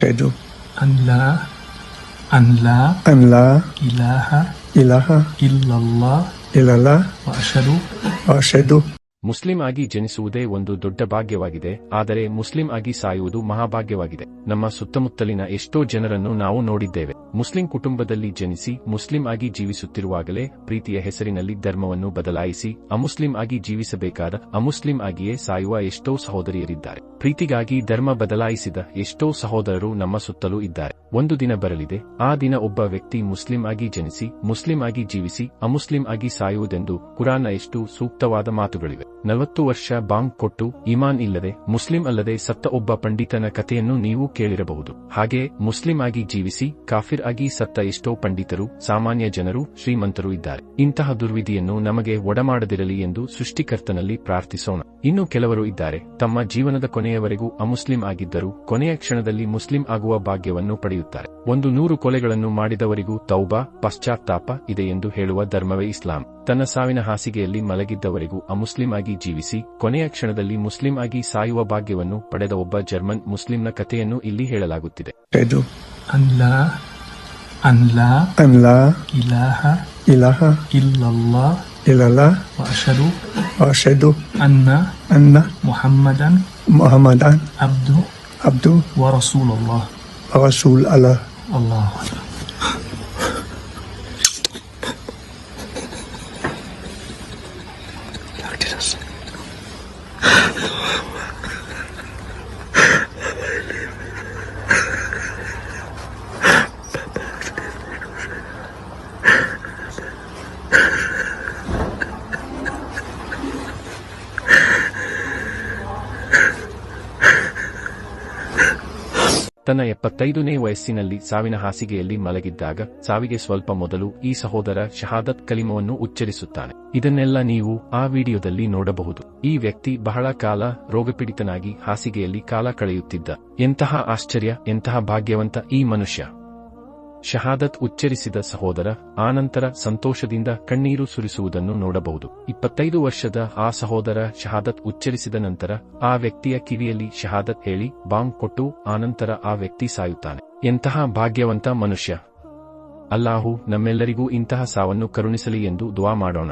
أشهد أن لا إله إلا الله وأشهد Muslim ಆಗಿ ಜನಿಸುವುದೇ ಒಂದು ದೊಡ್ಡ ಭಾಗ್ಯವಾಗಿದೆ, ಆದರೆ ಮುಸ್ಲಿಂ ಆಗಿ ಸಾಯುವುದು ಮಹಾಭಾಗ್ಯವಾಗಿದೆ. ನಮ್ಮ ಸುತ್ತಮುತ್ತಲಿನ ಎಷ್ಟೋ ಜನರನ್ನು ನಾವು ನೋಡಿದ್ದೇವೆ. ಮುಸ್ಲಿಂ ಕುಟುಂಬದಲ್ಲಿ ಜನಿಸಿ ಮುಸ್ಲಿಂ ಆಗಿ ಜೀವಿಸುತ್ತಿರುವಾಗಲೇ ಪ್ರೀತಿಯ ಹೆಸರಿನಲ್ಲಿ ಧರ್ಮವನ್ನು ಬದಲಾಯಿಸಿ ಅಮುಸ್ಲಿಂ ಆಗಿ ಜೀವಿಸಬೇಕಾದ ಅಮುಸ್ಲಿಂ ಆಗಿಯೇ ಸಾಯುವ ಎಷ್ಟೋ ಸಹೋದರಿಯರಿದ್ದಾರೆ. ಪ್ರೀತಿಗಾಗಿ ಧರ್ಮ ಬದಲಾಯಿಸಿದ ಎಷ್ಟೋ ಸಹೋದರರು ನಮ್ಮ ಸುತ್ತಲೂ ಇದ್ದಾರೆ. ಒಂದು ದಿನ ಬರಲಿದೆ, ಆ ದಿನ ಒಬ್ಬ ವ್ಯಕ್ತಿ ಮುಸ್ಲಿಂ ಆಗಿ ಜನಿಸಿ ಮುಸ್ಲಿಂ ಆಗಿ ಜೀವಿಸಿ ಅಮುಸ್ಲಿಂ ಆಗಿ ಸಾಯುವುದೆಂದು ಕುರಾನ್ನ ಎಷ್ಟು ಸೂಕ್ತವಾದ ಮಾತುಗಳಿವೆ. 40 ವರ್ಷ ಬಾಂಗ್ ಕೊಟ್ಟು ಈಮಾನ್ ಇಲ್ಲದೆ ಮುಸ್ಲಿಂ ಅಲ್ಲದೆ ಸತ್ತ ಒಬ್ಬ ಪಂಡಿತನ ಕಥೆಯನ್ನು ನೀವು ಕೇಳಿರಬಹುದು. ಹಾಗೆ ಮುಸ್ಲಿಂ ಆಗಿ ಜೀವಿಸಿ ಕಾಫಿರ್ ಆಗಿ ಸತ್ತ ಎಷ್ಟೋ ಪಂಡಿತರು, ಸಾಮಾನ್ಯ ಜನರು, ಶ್ರೀಮಂತರು ಇದ್ದಾರೆ. ಇಂತಹ ದುರ್ವಿಧಿಯನ್ನು ನಮಗೆ ಒಡಮಾಡದಿರಲಿ ಎಂದು ಸೃಷ್ಟಿಕರ್ತನಲ್ಲಿ ಪ್ರಾರ್ಥಿಸೋಣ. ಇನ್ನು ಕೆಲವರು ಇದ್ದಾರೆ, ತಮ್ಮ ಜೀವನದ ಕೊನೆಯವರೆಗೂ ಅಮುಸ್ಲಿಂ ಆಗಿದ್ದರೂ ಕೊನೆಯ ಕ್ಷಣದಲ್ಲಿ ಮುಸ್ಲಿಂ ಆಗುವ ಭಾಗ್ಯವನ್ನು ಪಡೆಯುತ್ತಾರೆ. 100 ಕೊಲೆಗಳನ್ನು ಮಾಡಿದವರಿಗೂ ತೌಬಾ, ಪಶ್ಚಾತ್ತಾಪ ಇದೆ ಎಂದು ಹೇಳುವ ಧರ್ಮವೇ ಇಸ್ಲಾಂ. ತನ್ನ ಸಾವಿನ ಹಾಸಿಗೆಯಲ್ಲಿ ಮಲಗಿದ್ದವರೆಗೂ ಅಮುಸ್ಲಿಂ ಆಗಿ ಜೀವಿಸಿ ಕೊನೆಯ ಕ್ಷಣದಲ್ಲಿ ಮುಸ್ಲಿಂ ಆಗಿ ಸಾಯುವ ಭಾಗ್ಯವನ್ನು ಪಡೆದ ಒಬ್ಬ ಜರ್ಮನ್ ಮುಸ್ಲಿಂನ ಕಥೆಯನ್ನು ಇಲ್ಲಿ ಹೇಳಲಾಗುತ್ತಿದೆ. أن لا إله إلا الله وأشهد أن محمدا عبده ورسول الله. الله أكبر. ತನ್ನ 75ನೇ ವಯಸ್ಸಿನಲ್ಲಿ ಸಾವಿನ ಹಾಸಿಗೆಯಲ್ಲಿ ಮಲಗಿದ್ದಾಗ ಸಾವಿಗೆ ಸ್ವಲ್ಪ ಮೊದಲು ಈ ಸಹೋದರ ಶಹಾದತ್ ಕಲಿಮವನ್ನು ಉಚ್ಚರಿಸುತ್ತಾನೆ. ಇದನ್ನೆಲ್ಲ ನೀವು ಆ ವಿಡಿಯೋದಲ್ಲಿ ನೋಡಬಹುದು. ಈ ವ್ಯಕ್ತಿ ಬಹಳ ಕಾಲ ರೋಗಪೀಡಿತನಾಗಿ ಹಾಸಿಗೆಯಲ್ಲಿ ಕಾಲ ಕಳೆಯುತ್ತಿದ್ದ. ಎಂತಹ ಆಶ್ಚರ್ಯ, ಎಂತಹ ಭಾಗ್ಯವಂತ ಈ ಮನುಷ್ಯ! ಶಹಾದತ್ ಉಚ್ಚರಿಸಿದ ಸಹೋದರ ಆನಂತರ ಸಂತೋಷದಿಂದ ಕಣ್ಣೀರು ಸುರಿಸುವುದನ್ನು ನೋಡಬಹುದು. 25 ವರ್ಷದ ಆ ಸಹೋದರ ಶಹಾದತ್ ಉಚ್ಚರಿಸಿದ ನಂತರ ಆ ವ್ಯಕ್ತಿಯ ಕಿವಿಯಲ್ಲಿ ಶಹಾದತ್ ಹೇಳಿ ಬಾಂಗ್ ಕೊಟ್ಟು ಆನಂತರ ಆ ವ್ಯಕ್ತಿ ಸಾಯುತ್ತಾನೆ. ಎಂತಹ ಭಾಗ್ಯವಂತ ಮನುಷ್ಯ! ಅಲ್ಲಾಹು ನಮ್ಮೆಲ್ಲರಿಗೂ ಇಂತಹ ಸಾವನ್ನು ಕರುಣಿಸಲಿ ಎಂದು ದುಆ ಮಾಡೋಣ.